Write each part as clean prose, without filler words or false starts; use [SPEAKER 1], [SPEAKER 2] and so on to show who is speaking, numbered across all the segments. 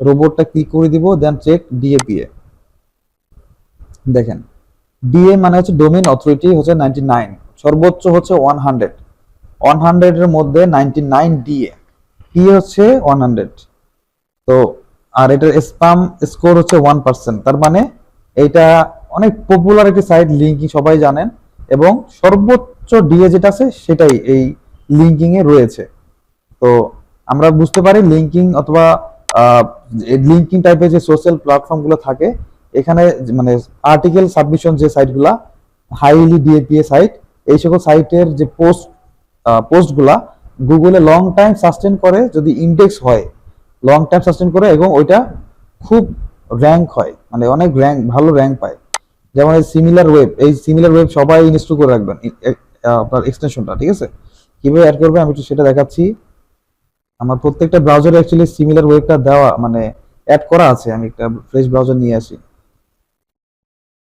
[SPEAKER 1] রোবটটা click করে দিব, দেন check DAPA. দেখেন ডিএ মানে হচ্ছে ডোমেইন অথরিটি হচ্ছে 99, সর্বোচ্চ হচ্ছে 100, 100 এর মধ্যে 99 ডিএ, পি হচ্ছে 100। তো আর এটার স্প্যাম স্কোর হচ্ছে 1%, তার মানে এটা অনেক পপুলার একটি সাইট, লিঙ্কিং সবাই জানেন, এবং সর্বোচ্চ ডিএ যেটা আছে সেটাই এই লিঙ্কিং এ রয়েছে। তো আমরা বুঝতে পারি লিঙ্কিং অথবা লিঙ্কিং টাইপের যে সোশ্যাল প্ল্যাটফর্মগুলো থাকে, এখানে মানে আর্টিকেল সাবমিশন যে সাইটগুলা হাইলি ডিএপিএ সাইট, এই সকল সাইটের যে পোস্টগুলা গুগলে লং টাইম সাস্টেন করে, যদি ইন্ডেক্স হয় লং টাইম সাস্টেন করে এবং ওইটা খুব র্যাঙ্ক হয়, মানে অনেক র্যাঙ্ক, ভালো র্যাঙ্ক পায়। যেমন এই সিমিলার ওয়েব, এই সিমিলার ওয়েব সবাই ইনস্টল করে রাখবেন আপনার এক্সটেনশনটা, ঠিক আছে? কিভাবে অ্যাড করবে আমি একটু সেটা দেখাচ্ছি। আমার প্রত্যেকটা ব্রাউজারে অ্যাকচুয়ালি সিমিলার ওয়েবটা দেওয়া মানে অ্যাড করা আছে। আমি একটা ফ্রেশ ব্রাউজার নিয়ে আসি,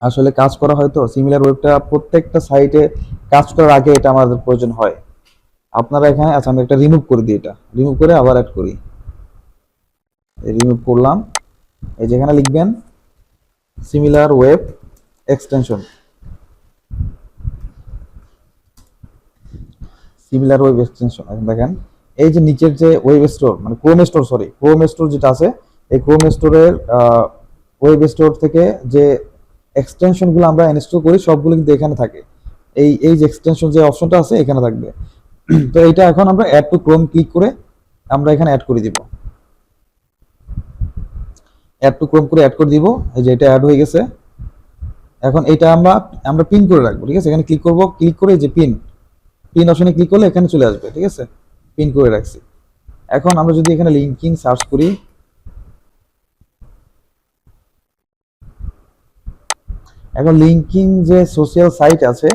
[SPEAKER 1] আসলে কাজ করা হয়তো সিমিলার ওয়েবটা প্রত্যেকটা সাইটে কাজ করার আগে এটা আমাদের প্রয়োজন হয়। আপনারা এখানে, আচ্ছা আমি একটা রিমুভ করে দিই, এটা রিমুভ করে আবার অ্যাড করি। রিমুভ করলাম, এই যেখানে লিখবেন similar web extension, similar web extension. দেখেন এই যে নিচের যে ওয়েব স্টোর, মানে Chrome store, sorry Chrome store যেটা আছে, এই ক্রোম স্টোরের ওয়েব স্টোর থেকে যে এক্সটেনশনগুলো আমরা ইনস্টল করি সবগুলো কিন্তু এখানে থাকে। এই যে এক্সটেনশন যে অপশনটা আছে এখানে থাকবে। তো এইটা এখন আমরা অ্যাড টু ক্রোম ক্লিক করে আমরা এখানে অ্যাড করে দিব, অ্যাড টু ক্রোম করে অ্যাড করে দিব। এই যে এটা অ্যাড হয়ে গেছে। এখন এটা আমরা পিন করে রাখবো, ঠিক আছে? এখানে ক্লিক করব, ক্লিক করে এই যে পিন অপশনে ক্লিক করলে এখানে চলে আসবে, ঠিক আছে? পিন করে রাখছি। এখন আমরা যদি এখানে লিঙ্কিং সার্চ করি, এখন লিঙ্কিং যে সোশ্যাল সাইট আছে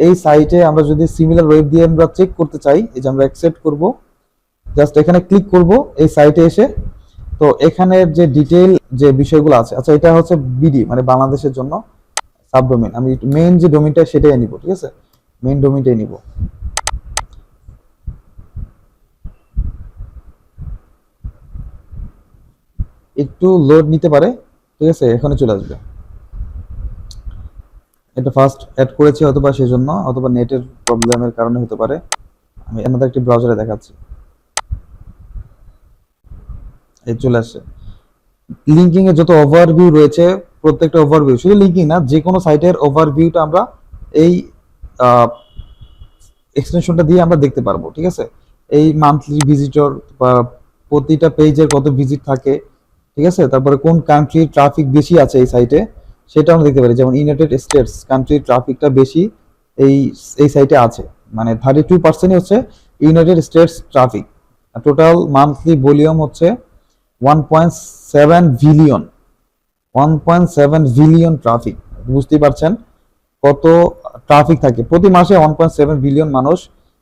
[SPEAKER 1] এই সাইটে আমরা যদি সিমিলার ওয়েব দিয়ে আমরা চেক করতে চাই, এই যে আমরা অ্যাকসেপ্ট করব, জাস্ট এখানে ক্লিক করব এই সাইটে এসে। তো এখানের যে ডিটেইল যে বিষয়গুলো আছে, আচ্ছা এটা হচ্ছে বিডি মানে বাংলাদেশের জন্য সাবডোমেইন, আমি মেইন যে ডোমেইনটা সেটাই নিব, ঠিক আছে? মেইন ডোমেইনটাই নিব। একটু লোড নিতে পারে, ঠিক আছে? এখানে চলে আসবে। এটা ফার্স্ট অ্যাড করেছি অথবা সেই জন্য, অথবা নেটের প্রবলেমের কারণে হতে পারে। আমি অন্যদের একটি ব্রাউজারে দেখাচ্ছি, এই চলে আসছে। লিঙ্কিং এর যত ওভারভিউ রয়েছে, প্রত্যেকটা ওভারভিউ, শুধু লিঙ্কিং না, যে কোনো সাইটের ওভারভিউটা আমরা এই এক্সটেনশনটা দিয়ে আমরা দেখতে পারবো, ঠিক আছে? এই মান্থলি ভিজিটর বা প্রতিটা পেজের কত ভিজিট থাকে, ঠিক আছে? তারপরে কোন কান্ট্রির ট্রাফিক বেশি আছে এই সাইটে সেটা আমরা দেখতে পারি। যেমন ইউনাইটেড স্টেটস কান্ট্রির ট্রাফিকটা বেশি এই এই সাইটে আছে, মানে 32% হচ্ছে United states traffic. Total monthly volume হচ্ছে 1.7 বিলিয়ন, 1.7 বিলিয়ন ট্রাফিক। বুঝতেই পারছেন কত ট্রাফিক থাকে। প্রতি মাসে 1.7 বিলিয়ন মানুষ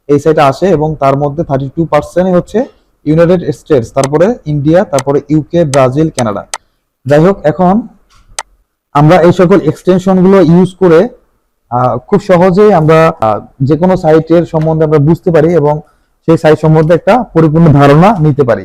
[SPEAKER 1] এই সাইটে আসে, এবং তার মধ্যে 32% হচ্ছে ইউনাইটেড স্টেটস, তারপরে ইন্ডিয়া, তারপরে ইউকে, ব্রাজিল, কানাডা। যাই হোক, এখন আমরা এই সকল এক্সটেনশন গুলো ইউজ করে খুব সহজেই আমরা যে কোনো সাইটের সম্বন্ধে আমরা বুঝতে পারি এবং সেই সাইট সম্বন্ধে একটা পরিপূর্ণ ধারণা নিতে পারি।